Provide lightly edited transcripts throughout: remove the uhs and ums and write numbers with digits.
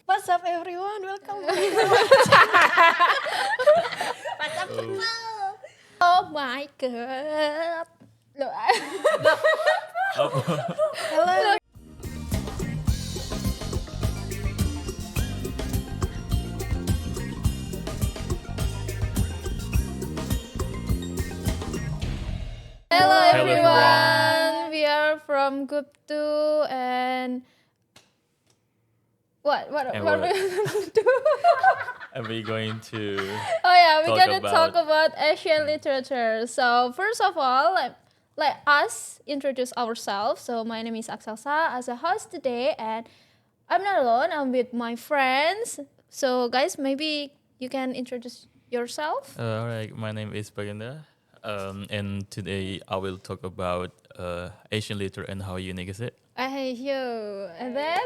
What's up, everyone? Welcome back. Oh my god. Look, Hello. Hello Hello, everyone. We are from Group 2 and what And are we what- gonna do? and we're going to Oh yeah, we're talk gonna about- talk about Asian literature. So first of all, like us introduce ourselves. So my name is Axelsa as a host today, and I'm not alone. I'm with my friends. So guys, maybe you can introduce yourself. all right, my name is Baginda, and today I will talk about Asian literature and how unique is it. Hey you, and then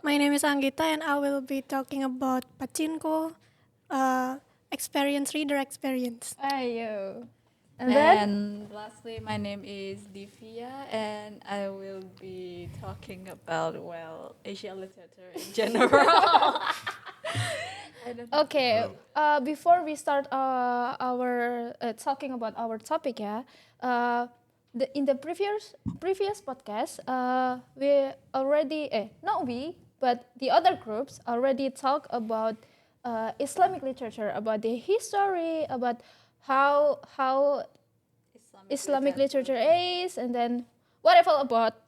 My name is Anggita, and I will be talking about pachinko experience, reader experience. hey you, and then And lastly, my name is Divia, and I will be talking about, Asian literature in general. I don't know. okay. Before we start our talking about our topic, yeah. In the previous podcast, we already not we, but the other groups already talk about Islamic literature, about the history, about how Islamic literature is, and then whatever about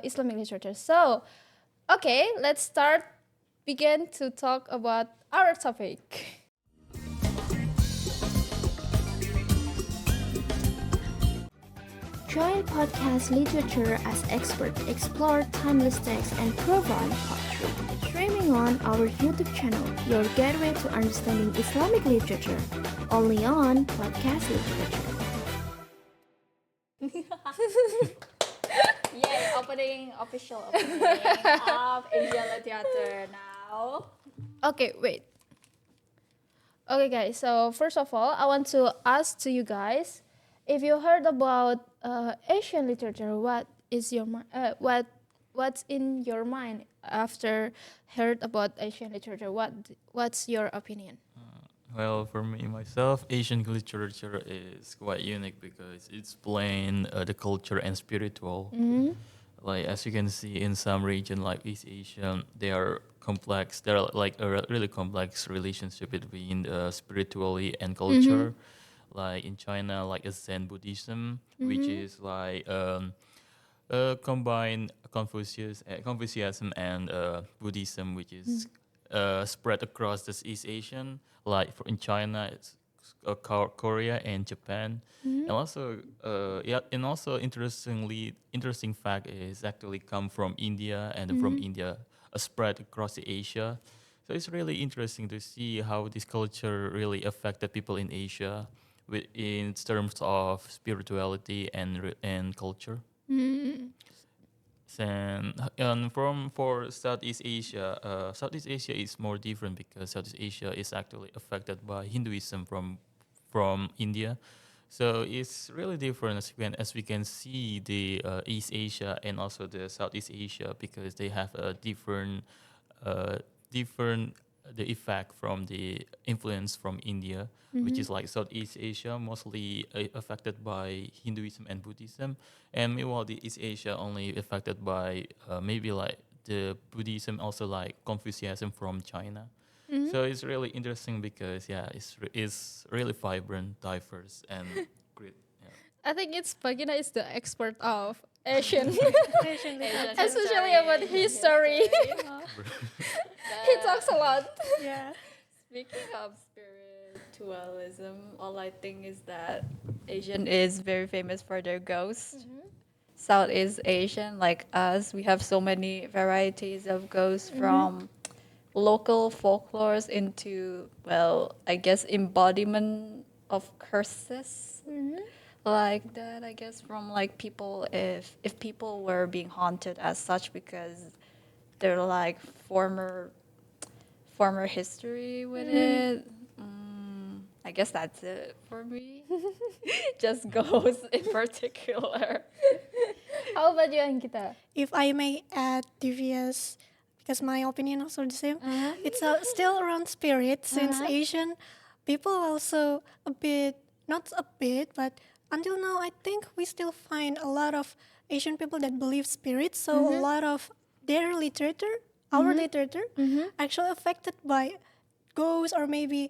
Islamic literature. So, okay, let's begin to talk about our topic. Join podcast literature as experts explore timeless texts and provide poetry. Streaming on our YouTube channel, your gateway to understanding Islamic literature. Only on podcast literature. Yay, official opening of Asian literature now. Okay, wait. Okay, guys. So first of all, I want to ask to you guys, if you heard about Asian literature, what is your what's in your mind after heard about Asian literature? What's your opinion? Well, for me myself, Asian literature is quite unique because it's blend the culture and spiritual. Like as you can see in some region like East Asia, they are complex. There are like a really complex relationship between spirituality and culture. Like in China, like Zen Buddhism, which is like combine Confucianism and Buddhism, which is spread across this East Asian. Like in China, it's Korea and Japan, and also interesting fact is actually come from India, and from India spread across the Asia. So it's really interesting to see how this culture really affected people in Asia, in terms of spirituality and culture. And for Southeast Asia, Southeast Asia is more different because Southeast Asia is actually affected by Hinduism from India. So it's really different as we can see the East Asia and also the Southeast Asia, because they have a different the effect from the influence from India, which is like Southeast Asia mostly affected by Hinduism and Buddhism, and meanwhile the East Asia only affected by maybe like the Buddhism, also like Confucianism from China. So it's really interesting because it's really vibrant, diverse, and great. Yeah. I think it's Baginda is the expert of Asian, Asian literature. especially about history. He talks a lot. Yeah. Speaking of spiritualism, all I think is that Asian is very famous for their ghosts. Southeast Asian, like us, we have so many varieties of ghosts, from local folklores into, I guess, embodiment of curses. Like that, I guess, from like people, if people were being haunted as such because they're like former history with it. I guess that's it for me. Just ghosts in particular. How about you, Anggita? If I may add Divia's, because my opinion also the same. It's still around spirit, since Asian people also a bit, not a bit, but until now I think we still find a lot of Asian people that believe spirits. So a lot of their literature, our literature, actually affected by ghosts or maybe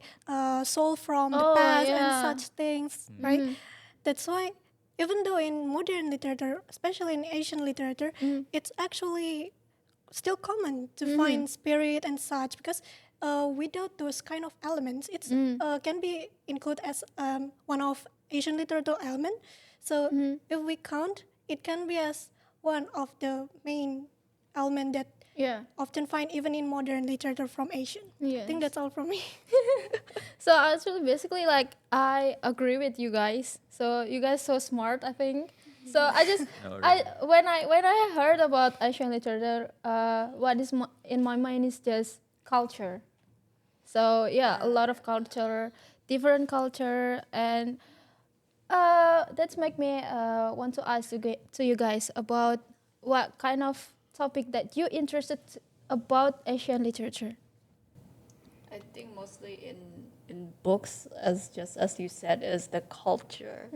soul from the Oh, past and yeah. such things, right? That's why even though in modern literature, especially in Asian literature, it's actually still common to find spirit and such, because without those kind of elements, it's can be included as one of Asian literature element. So if we count, it can be as one of the main element that Yeah. often find even in modern literature from Asian. I think Yes. that's all from me. So actually, basically, like I agree with you guys. So you guys so smart, I think. So I just, No, I really. when I heard about Asian literature, what is in my mind is just culture. So yeah, a lot of culture, different culture, and that's make me want to ask to you guys about what kind of topic that you interested about Asian literature. I think mostly in books, as just as you said, is the culture.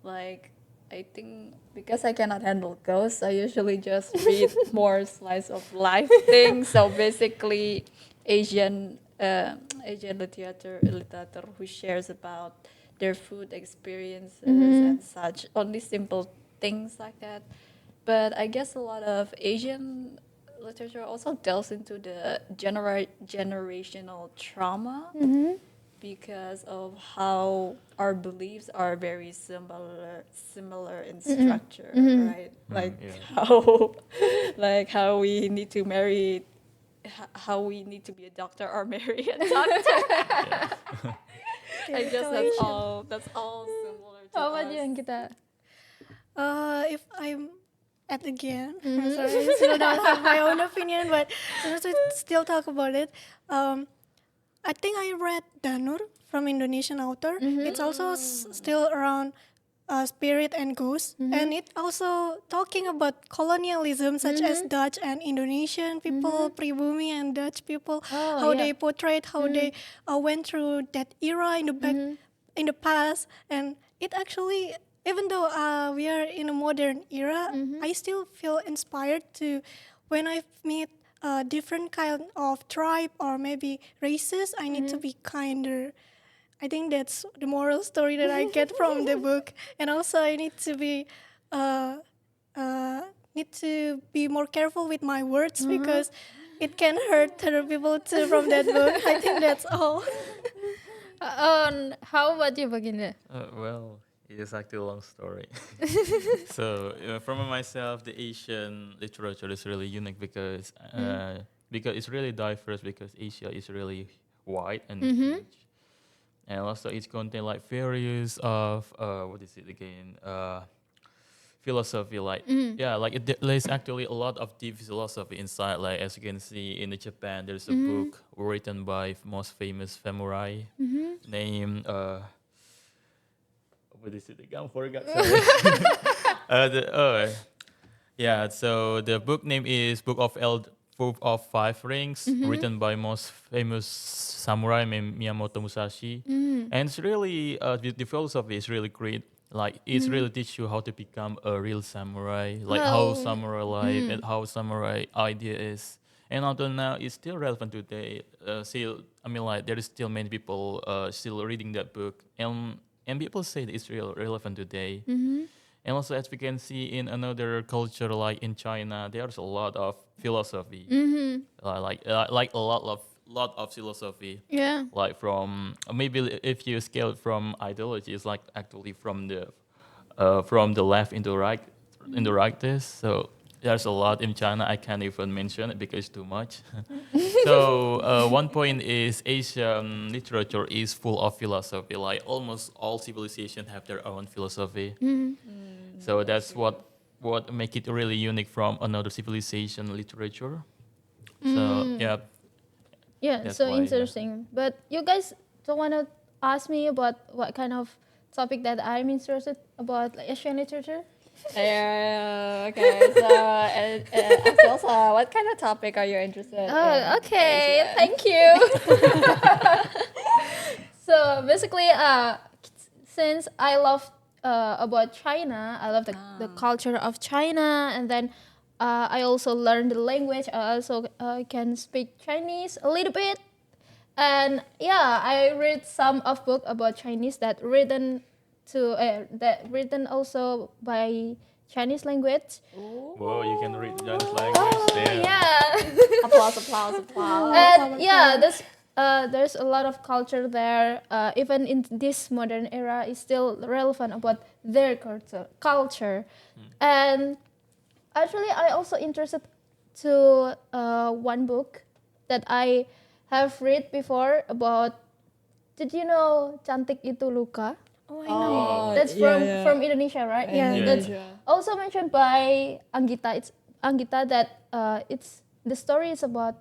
Like, I think because I cannot handle ghosts, I usually just read more slice of life things. So basically, Asian Asian literature who shares about their food experiences and such. Only simple things like that. But I guess a lot of Asian literature also delves into the generational trauma because of how our beliefs are very similar in structure, right? Like Yeah. how like how we need to marry, how we need to be a doctor or marry a doctor. I guess that's all similar to How about us. you, Anggita? If I'm at again, I'm sorry, I still don't have my own opinion, but since we still talk about it, I think I read Danur from Indonesian author. It's also still around spirit and ghosts, and it also talking about colonialism, such as Dutch and Indonesian people, pribumi and Dutch people, Oh, how yeah. they portrayed, how they went through that era in the back, in the past, and it actually. Even though we are in a modern era, I still feel inspired to when I meet different kind of tribe or maybe races. I need to be kinder. I think that's the moral story that I get from the book, and also I uh, need to be more careful with my words because it can hurt other people too from that book. I think that's all. How about you, Baginda? Well, it is actually a long story. So, from myself, the Asian literature is really unique because it's really diverse because Asia is really wide and huge, and also it contains like various of what is it again? Philosophy, like yeah, like there's actually a lot of deep philosophy inside. Like as you can see in the Japan, there's a book written by most famous samurai named what is it again? I forgot. Sorry. Yeah. So the book name is Book of Five Rings, written by most famous samurai Miyamoto Musashi, and it's really the philosophy is really great. Like it's really teach you how to become a real samurai, like how Oh. samurai life and how samurai idea is. And until now, it's still relevant today. Still, I mean, like there is still many people still reading that book, and people say that it's real relevant today. And also, as we can see in another culture, like in China, there's a lot of philosophy, like a lot of philosophy, Yeah. like from maybe if you scale it from ideology, it's like actually from the left into right this. So there's a lot in China. I can't even mention it because it's too much. So one point is Asian literature is full of philosophy. Like almost all civilizations have their own philosophy. So that's what make it really unique from another civilization literature. So yeah, Yeah, that's so why. Yeah. interesting. But you guys don't want to ask me about what kind of topic that I'm interested about, like Asian literature? Okay, so Axelsa, what kind of topic are you interested in? Oh, okay. Asia? Thank you. So basically, since I love about China, I love the culture of China, and then I also learned the language. I also can speak Chinese a little bit, and yeah, I read some of book about Chinese that written also by Chinese language. Whoa, you can read Chinese language. Damn. Yeah. Applause. And yeah, there's a lot of culture there. Even in this modern era, is still relevant about their culture. And actually, I also interested to one book that I have read before about. Did you know Cantik Itu Luka? Oh, I know. That's from Indonesia, right? Yeah. That's also mentioned by Anggita. It's Anggita that the story is about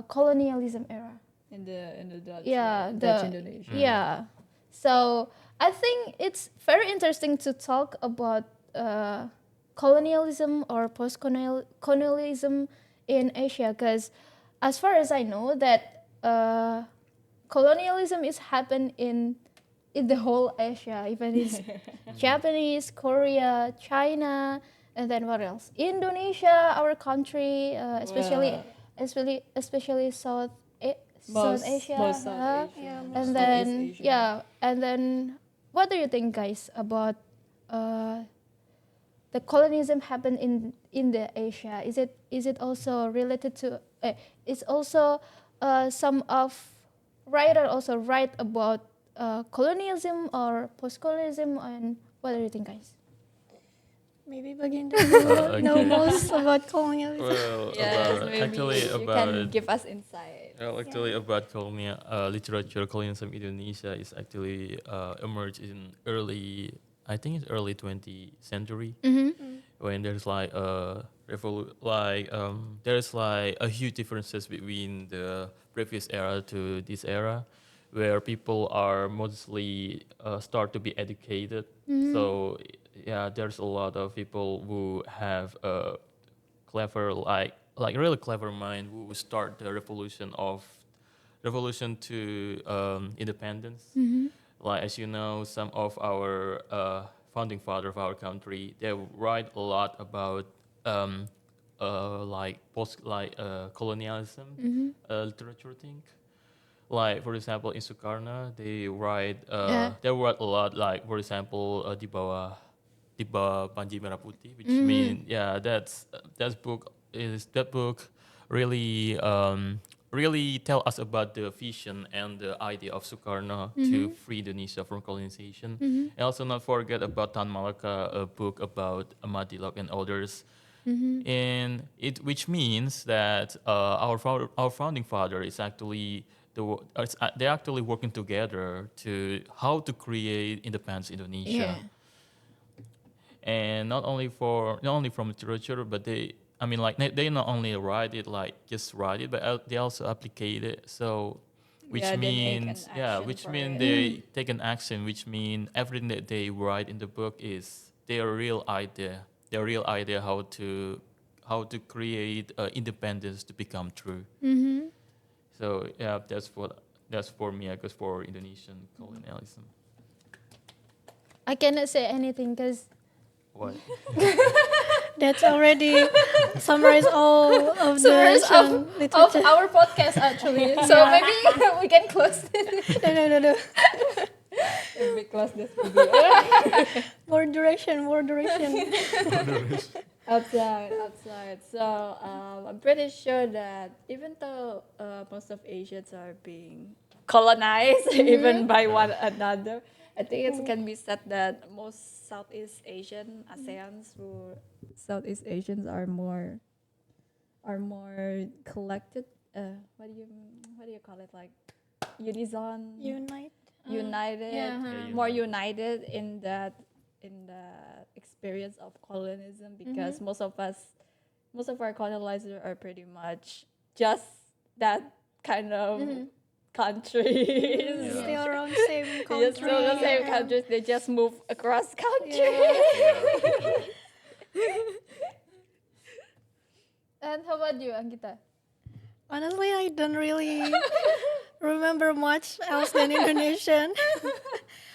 colonialism era. In the Dutch, Yeah, Dutch Indonesia. Yeah. So I think it's very interesting to talk about colonialism or post-colonialism in Asia, because as far as I know that colonialism is happened in the whole Asia, even it's Japanese, Korea, China, and then what else? Indonesia, our country, especially South Asia. Most South Asia. Yeah, And most then Southeast Asia. yeah, and then what do you think, guys, about the colonialism happened in the Asia? Is it also related to? It's also some of writer also write about colonialism or post-colonialism, and what do you think, guys? Maybe Baginda will know Okay. most about colonialism. Well, Yes, about, maybe actually you about can give us insight. well, actually about colonial literature, colonialism in Indonesia is actually emerged in I think it's early 20th century, when there's like there's like a huge differences between the previous era to this era, where people are mostly start to be educated. So yeah, there's a lot of people who have a clever like really clever mind who start the revolution to independence. Like, as you know, some of our founding father of our country, they write a lot about like colonialism literature thing. Like, for example, in Sukarno, they write a lot. Like, for example, di bawah Panji Merah Putih, which mean that book really really tell us about the vision and the idea of Sukarno to free Indonesia from colonization. And also not forget about Tan Malaka, a book about Ahmad Dilok and others. And which means that our founding father is actually they're actually working together to how to create independence Indonesia. And not only from literature, but they not only write it like just write it, but they also applicate it. So which Yeah, they take an means action which for mean it. they take an action, which mean everything that they write in the book is their real idea how to create independence to become true. So yeah, that's for me, I guess, for Indonesian colonialism. I cannot say anything because What? That's already summarized all of the summers Asian of literature. our podcast actually. So maybe we can close it. No. If we close this video. More duration. outside. So I'm pretty sure that even though most of Asians are being colonized even by one another, I think it can be said that most Southeast Asians are more collected. What do you call it? Like unison, Unite. united, Yeah, more united in the experience of colonialism, because most of our colonizers are pretty much just that kind of countries. Yeah. Still around same They country. just still the same Yeah. countries. They just move across countries. Yeah. And how about you, Anggita? Honestly, I don't really remember much else than Indonesian.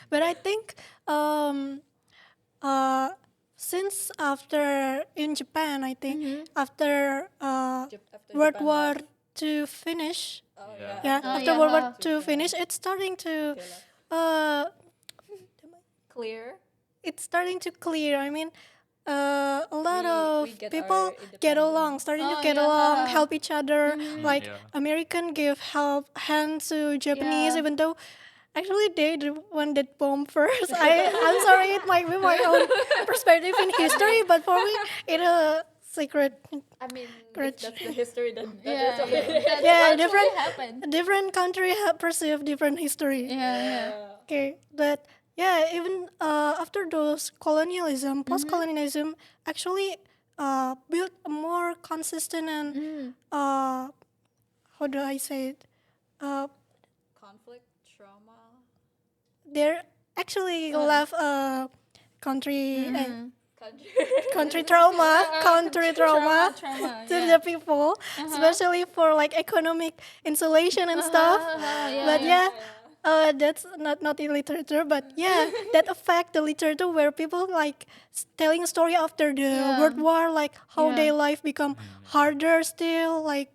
But I think uh, since after in Japan, I think after After World Japan War left. II finish, Oh Yeah. yeah, Oh, after yeah, World War huh. II finish, it's starting to Okay, left. uh, Clear. it's starting to clear. I mean, a lot We of get people our get along, independence. starting to Oh, get yeah, along, haha. help each other. Like Yeah. American give help hand to Japanese, Yeah. even though actually they the one that bomb first. I'm sorry, it might be my own perspective in history, but for me, it's a secret. I mean, Grudge. that's the history that Yeah, that's okay. that Yeah, actually different- happened. Different country have perceive different history. Yeah. Okay, but yeah, even after those colonialism, post-colonialism actually built a more consistent and how do I say it? Conflict, trauma, They're actually left a country country. country trauma, country trauma Trauma. to the people, especially for like economic insulation and stuff. But yeah, that's not in literature, but yeah, that affect the literature where people like telling a story after the World War, like how Yeah. their life become harder still, like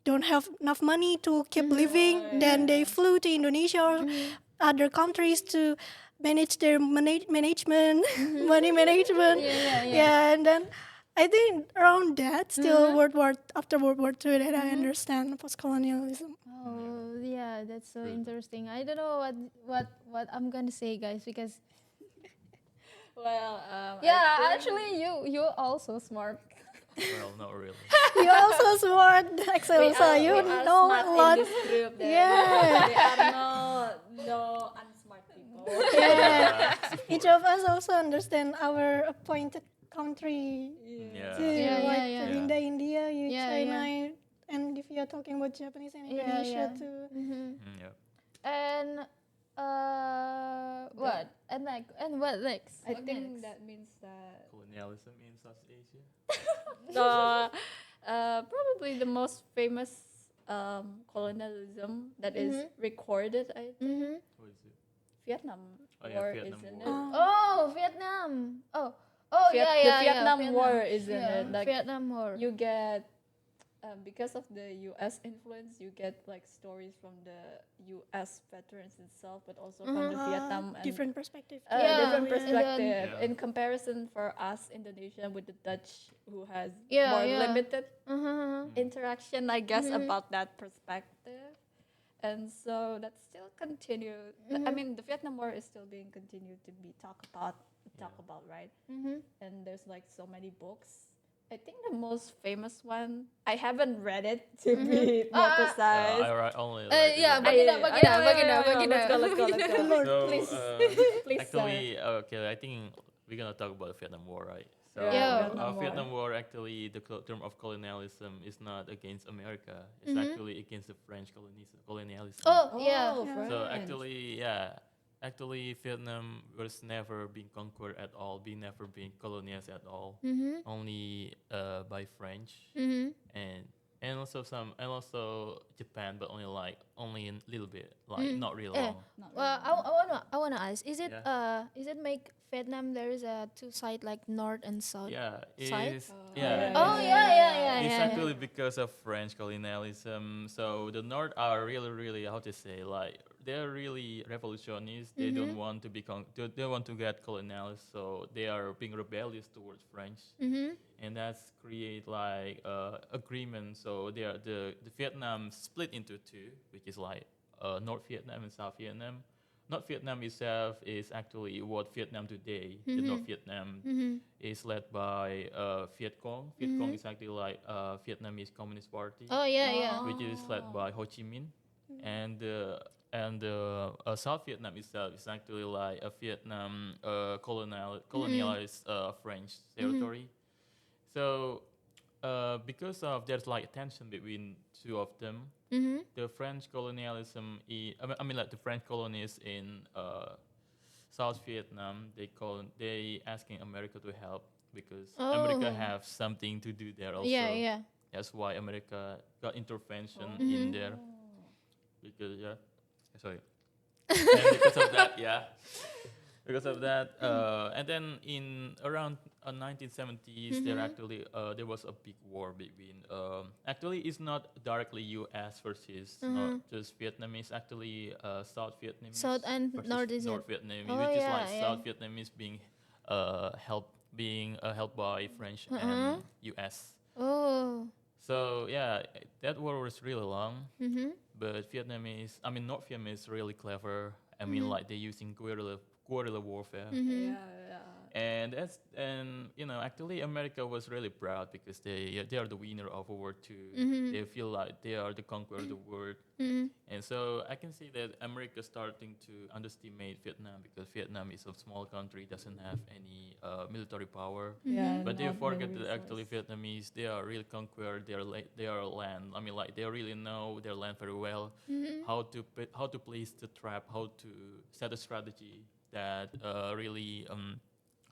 don't have enough money to keep living. Then they flew to Indonesia or other countries to manage their management, money management. Yeah, and then I think around that, still World War after World War II, that I understand post-colonialism. Oh yeah, that's so interesting. I don't know what I'm gonna say, guys, because Well, actually you also smart. Well, not really. You also smart, Axelsa. You know a lot. In this group. Yeah. There are no unsmart people. Yeah. Each of us also understand our appointed country. Yeah. To Yeah, like yeah, yeah. Baginda, India, you Yeah, China, yeah. and if you're talking about Japanese and Yeah, Indonesia yeah. too. Yeah. And what? And what next? I What think next? that means that Colonialism in South Asia. probably the most famous colonialism that is recorded, I think, What is it? Vietnam Oh, yeah, War, Vietnam isn't War. it? Oh, Vietnam. Oh, The Vietnam War, isn't Yeah, it? Like Vietnam War. you get because of the U.S. influence, you get like stories from the U.S. veterans itself, but also from the Vietnam and Different perspective. different and then- perspective. Yeah. In comparison, for us Indonesia with the Dutch, who has Yeah, more yeah. limited interaction, I guess, about that perspective. And so that still continued. I mean, the Vietnam War is still being continued to be talked about, right? And there's like so many books. I think the most famous one, I haven't read it to be more precise. I write only. yeah, like, Baginda, I- Baginda. Let's go. Lord, So, please. Please, actually, okay, I think we're gonna talk about the Vietnam War, right? So, Yeah. Vietnam War actually, the term of colonialism is not against America. It's actually against the French colonialism. Oh, yeah. So actually, Vietnam was never being conquered at all, never been colonized at all. Only by French and also Japan, but only a little bit, like not really long. Well, I wanna ask, is it is it make Vietnam there is a two side like north and south? Yeah, Side? it's yeah. Oh yeah. It's actually because of French colonialism. So the North are really how to say, like they're really revolutionists. They don't want to become they want to get colonized. So they are being rebellious towards French, and that's create like agreement. So they are the Vietnam split into two, which is like North Vietnam and South Vietnam. North Vietnam itself is actually what Vietnam today. The North Vietnam is led by Viet Cong. Viet Cong is actually like Vietnamese Communist Party, Oh yeah. which is led by Ho Chi Minh, and South Vietnam itself is actually like a Vietnam colonialized French territory. So because of there's like tension between two of them. The French colonialism, I mean like the French colonies in South Vietnam, they asking America to help because America Oh. have something to do there also. Yeah, yeah. That's why America got intervention in there because sorry, and because of that, because of that, and then in around 1970s, there was a big war between. Actually, it's not directly U.S. versus not just Vietnamese. Actually, South Vietnamese South and versus North is North it? Vietnamese, Oh, which is yeah, like yeah. South Vietnamese helped by French and U.S. Oh. So yeah, that war was really long, but North Vietnamese really clever. I mean, like they're using guerrilla warfare, Yeah. and actually America was really proud because they are the winner of World War II. They feel like they are the conqueror of the world, and so I can see that America starting to underestimate Vietnam because Vietnam is a small country, doesn't have any military power. Yeah. But they not forget many that actually resource. Vietnamese, they are really conquer their land. I mean, like they really know their land very well, how to place the trap, how to set a strategy that really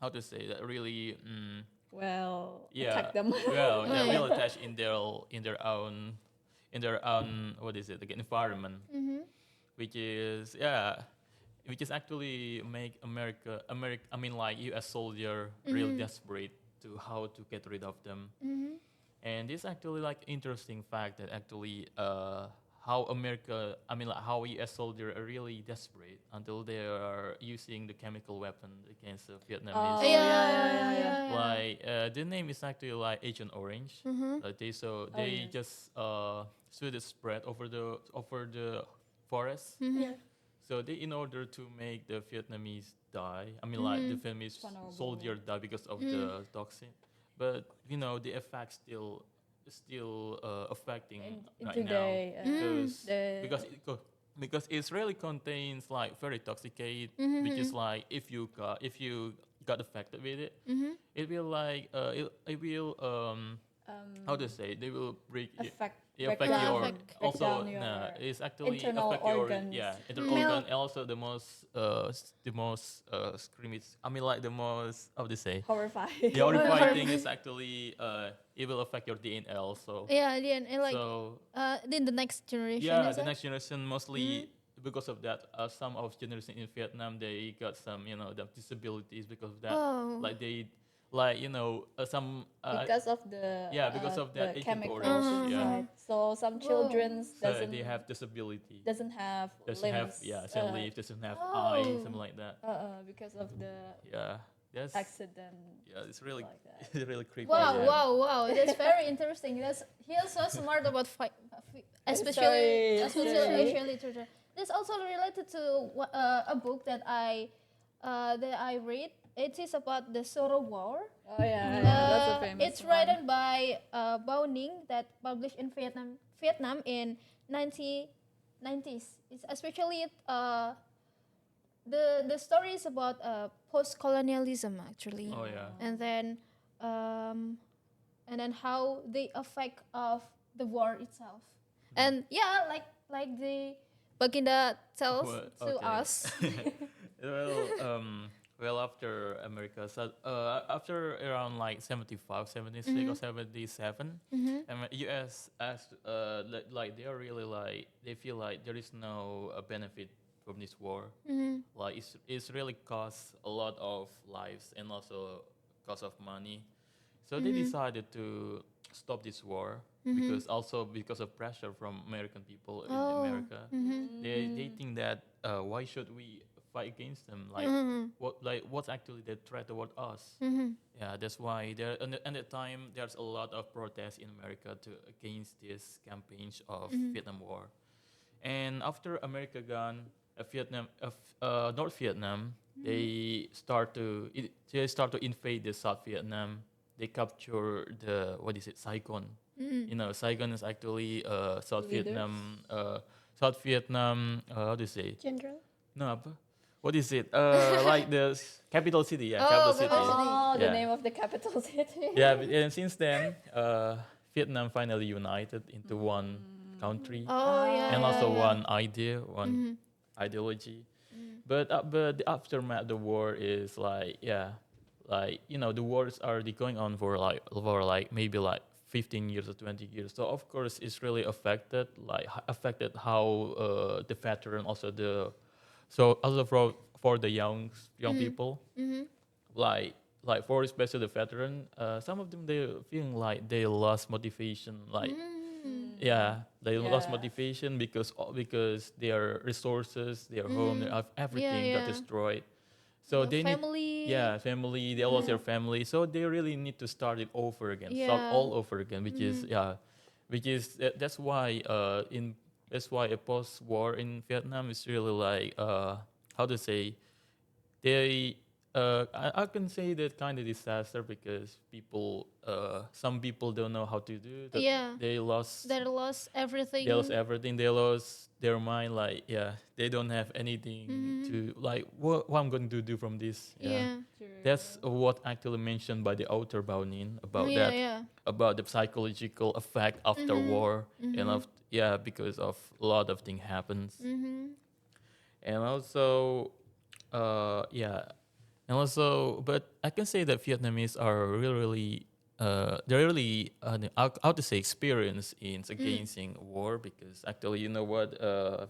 how to say that really Well, yeah attack them. well they're real attached in their own what is it again environment, which is actually make America I mean like U.S. soldier real desperate to how to get rid of them. And this actually like interesting fact that actually how America I mean like how U.S. soldier are really desperate until they are using the chemical weapon against the Vietnamese. Yeah. Like the name is actually like Agent Orange. They just shoot it spread over the forest. Yeah. So they in order to make the Vietnamese die. I mean like the Vietnamese Vulnerable. soldier die because of the toxin. But the effect still affecting right now Today, because the- because it really contains like very toxicate, which is like if you got affected with it, it will like it will how to say they will break break affect down- your break also down your it's actually internal affect organs. your internal organ and also the most scrimmage I mean like the most how to say horrifying. the horrifying thing is actually it will affect your DNA also. Yeah, and like So in the next generation. yeah, is the it? next generation mostly because of that. Some of generation in Vietnam they got some the disabilities because of that. Oh. Like they like some Because of the because of that the Agent chemicals Orange. Yeah. inside. So some children So they have disability. doesn't have Doesn't have limbs. some leaf, doesn't have eyes, something like that. Because of the Yeah. That's accident. it's really like that. it's really creepy. Wow, yeah. wow. That's very interesting. He is so smart about especially Asian literature. This also related to a book that I read. It is about the Soro War. Oh yeah, that's a famous It's one. written by Bao Ning that published in Vietnam in 1990s. It's especially the story is about post-colonialism actually. Oh yeah. And then how the effect of the war itself. And yeah, like the Baginda tells What? to Okay. us. Well, after America, so after around like 75, 76 or 77, U.S. asked, like they are really like they feel like there is no benefit from this war. Like it's really costs a lot of lives and also cost of money. So they decided to stop this war because of pressure from American people in America. They think that why should we fight against them? What's actually the threat toward us? Yeah, that's why there at the time there's a lot of protests in America against this campaigns of Vietnam War. And after America gone, North Vietnam, they start to invade the South Vietnam. They capture Saigon. Saigon is actually South Vietnam. South Vietnam. How do you say? General. No, apa? what is it? Like the capital city, yeah, Oh, capital city. capital city. Oh, the Yeah. name of the capital city. Yeah, and since then, Vietnam finally united into one country Oh, yeah. and yeah, also yeah. one idea, one ideology. But the aftermath of the war is like, yeah, like the wars are already going on for like maybe like 15 years or 20 years. So of course it's really affected, like affected how the veteran, also the so also for the young people, like for especially the veteran, some of them they feeling like they lost motivation, like yeah, they lost Yeah. motivation because their resources, their home, everything got yeah. destroyed. So they need, Family. yeah, family. They lost their family, so they really need to start it over again, start Yeah. all over again, which is yeah, that's why that's why a post-war in Vietnam is really like how to say, they I can say that kind of disaster because some people don't know how to do that. Yeah. They lost They lost everything. they lost everything. They lost their mind. Like yeah, they don't have anything to like. What I'm going to do from this? Yeah. That's what actually mentioned by the author Baunin about Yeah, that, yeah. about the psychological effect after war, and yeah, because of a lot of things happens, and also yeah, and also, but I can say that Vietnamese are really they're really how to say experienced in against war, because actually you know what,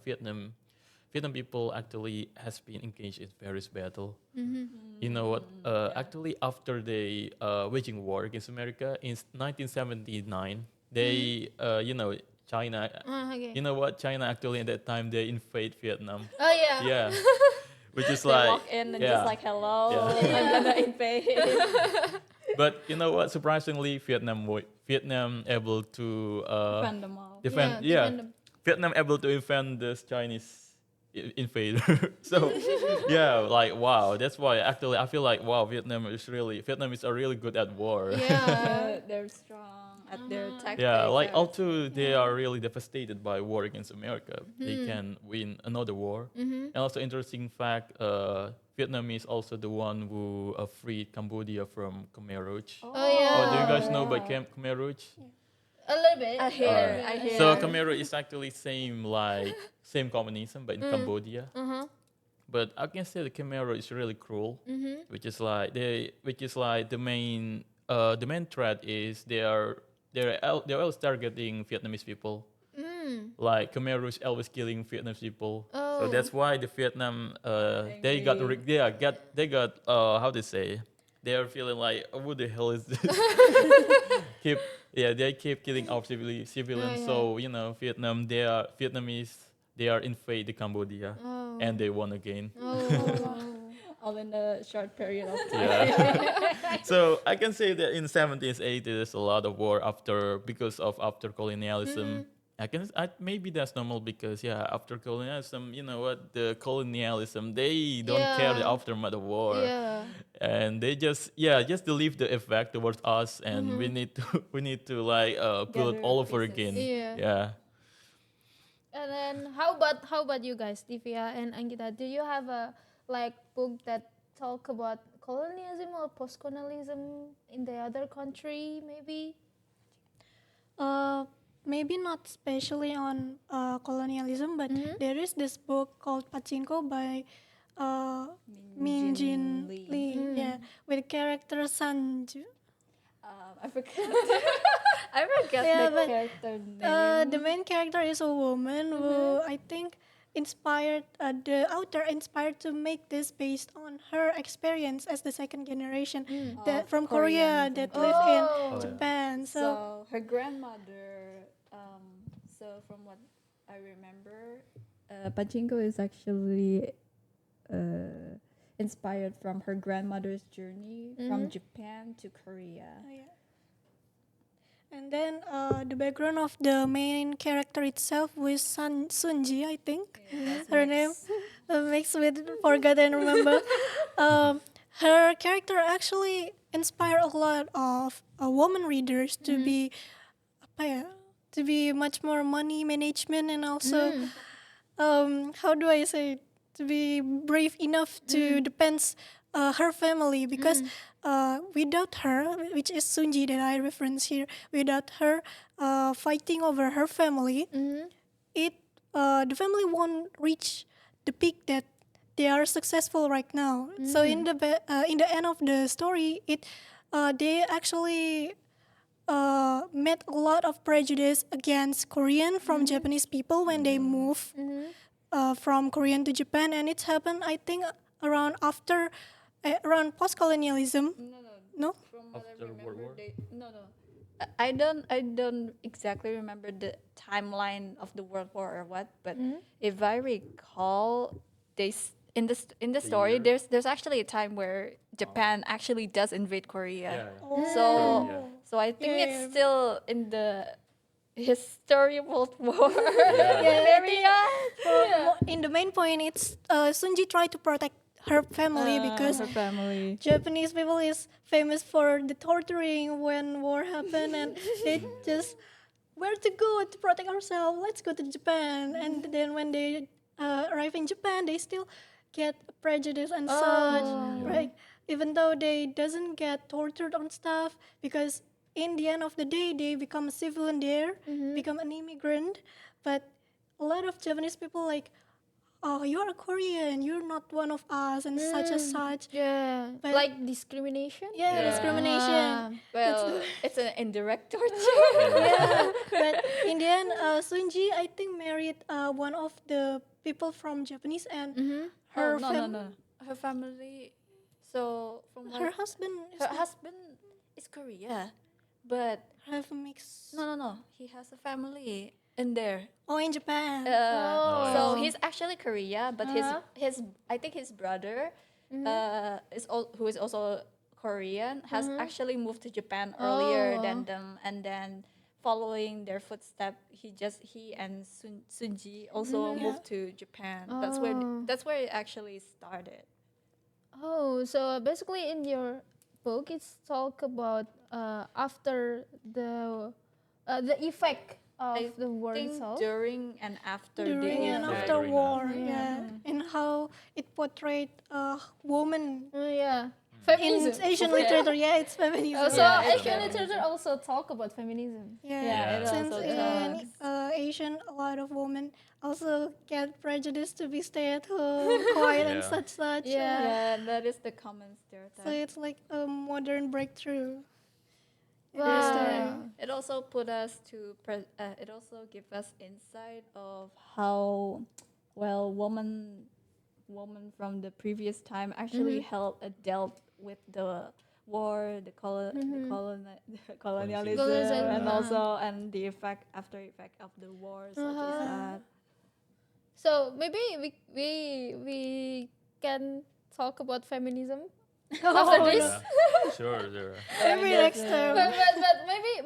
Vietnam people actually has been engaged in various battle. You know what? Actually, after they waging war against America in 1979, they China. Okay. You know what? China actually at that time they invade Vietnam. Oh, yeah. Yeah, which is They like walk in and yeah. just like, hello, Yeah. I'm gonna invade. But you know what? Surprisingly, Vietnam able to Defend them all. defend. Yeah, Yeah, defend them. Vietnam able to defend this Chinese invader. So yeah, like wow. That's why actually I feel like wow, Vietnam is really good at war. Yeah. They're strong at their tactics. Yeah, like or- although they are really devastated by war against America, they can win another war. And also interesting fact, Vietnam is also the one who freed Cambodia from Khmer Rouge. Oh, yeah. Oh, do you guys know about Khmer Rouge? A little bit. I hear. So Khmer Rouge is actually same communism, but in Cambodia. But I can say the Khmer Rouge is really cruel, which is like the main threat is they're always targeting Vietnamese people. Like Khmer Rouge always killing Vietnamese people. So that's why the Vietnam they got how to say, they are feeling like, oh, what the hell is this? They keep killing our civilians. So you know Vietnamese, they are invade the Cambodia and they won again. All in a short period of time. Yeah. So I can say that in 70s, 80s, a lot of war because of after colonialism. Maybe that's normal because after colonialism, you know what, the colonialism, they don't care the aftermath of war, Yeah. and they just to leave the effect towards us, and we need to like build Gather all over pieces. again. Yeah. Yeah. And then how about you guys, Divya and Anggita? Do you have a like book that talk about colonialism or post-colonialism in the other country, maybe? Maybe not especially on colonialism, but there is this book called Pachinko by Min Jin Lee, yeah, with character Sanju. I forgot. I forgot Yeah, the but, character name. The main character is a woman who I think inspired the author inspired to make this based on her experience as the second generation that Of from Korea Korean that Oh. live in Oh, yeah. Japan. So So her grandmother. So from what I remember, Pachinko is actually inspired from her grandmother's journey from Japan to Korea. yeah. And then the background of the main character itself was Sunji, I think. Her name mixed with forgot and remember. Her character actually inspired a lot of woman readers to be apa ya, to be much more money management and also how do I say it? to be brave enough to defend her family, because without her, which is Sunji that I reference here, without her fighting over her family, it the family won't reach the peak that they are successful right now. So in the end of the story, they actually met a lot of prejudice against Korean from Japanese people when they move from Korean to Japan, and it happened, I think, around post colonialism. No. From what I After World remember, War? I don't exactly remember the timeline of the World War or what, but if I recall, in the story year? there's actually a time where Japan actually does invade Korea. Yeah. So Yeah. so I think Yeah. it's still in the history of World War. Yeah, I think Yeah. in the main point, it's Sunji tried to protect her family because Her family. Japanese people is famous for the torturing when war happened, and they just where to go to protect ourselves. Let's go to Japan, and then when they arrive in Japan, they still get prejudice and such, right? Even though they doesn't get tortured on stuff, because in the end of the day, they become a civilian there, become an immigrant, but a lot of Japanese people like, oh, you're a Korean, you're not one of us, and such and such. Yeah. But- Like discrimination. Yeah, discrimination. Well, it's an indirect torture. Yeah, but in the end, Sunji, I think, married one of the people from Japanese, and her Her family. So from her husband her husband is Korea, but have a mix. no. He has a family in there. Oh, in Japan. So he's actually Korea, but his I think his brother who is also Korean has actually moved to Japan earlier than them, and then following their footsteps, he and Sunji also moved to Japan. That's where it actually started. Oh, so basically in your book, it's talk about after the effect of I the war think itself. during and after During the and Yeah, after during war, and yeah, and how it portrayed woman Yeah, in feminism. Asian literature. Yeah, it's feminism. Also, Yeah, it's Asian feminism. literature also talk about feminism. Yeah, it since also in Asian, a lot of women also get prejudiced to be stay at home, quiet, and Yeah. such. Yeah. that is the common stereotype. So it's like a modern breakthrough. Wow. It also put us to it also give us insight of how well woman from the previous time actually dealt with the war, the colonialism, Colonialism, and also and the after effect of the war, such as that. So maybe we can talk about feminism Oh, after this. Yeah. Sure. Maybe next time. But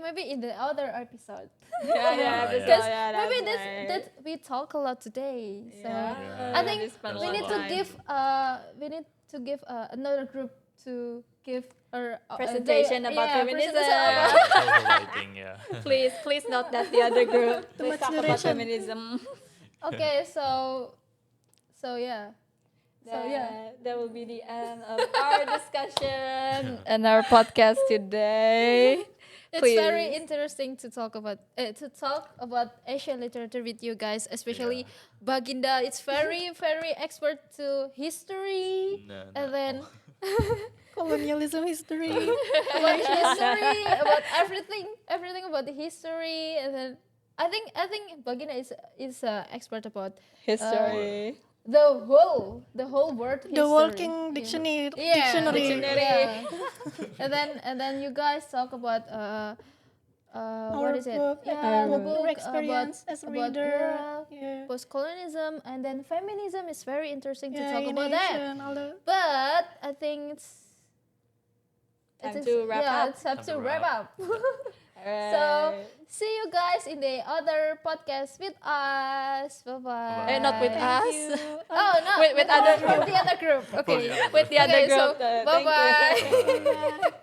maybe in the other episode. Yeah, Because maybe that we talk a lot today. So I think spend a we lot need of to time. give another group to give our Presentation about feminism. presentation Yeah. about- Social lighting. Yeah. Please note that the other group. Please much talk about duration. feminism. Okay, so yeah. That will be the end of our discussion and our podcast today. It's Please. very interesting to talk about Asian literature with you guys, especially Baginda. It's very expert to history, No. and then Colonialism history. about history, about everything about the history, and then I think Baginda is expert about History. the whole word history. The walking dictionary. Dictionary. Yeah. and then you guys talk about what Our is it? book, Yeah, the book our experience as a about reader. era, Yeah. post-colonialism, and then feminism is very interesting to Yeah, talk in about that. Asian, although But I think it's Time to wrap up. It's time to wrap up. Alright. So see you guys in the other podcast with us. Bye bye. Not with thank us. you. Oh no, With other from the other group. Okay. With the other Okay, so group. bye bye. Bye.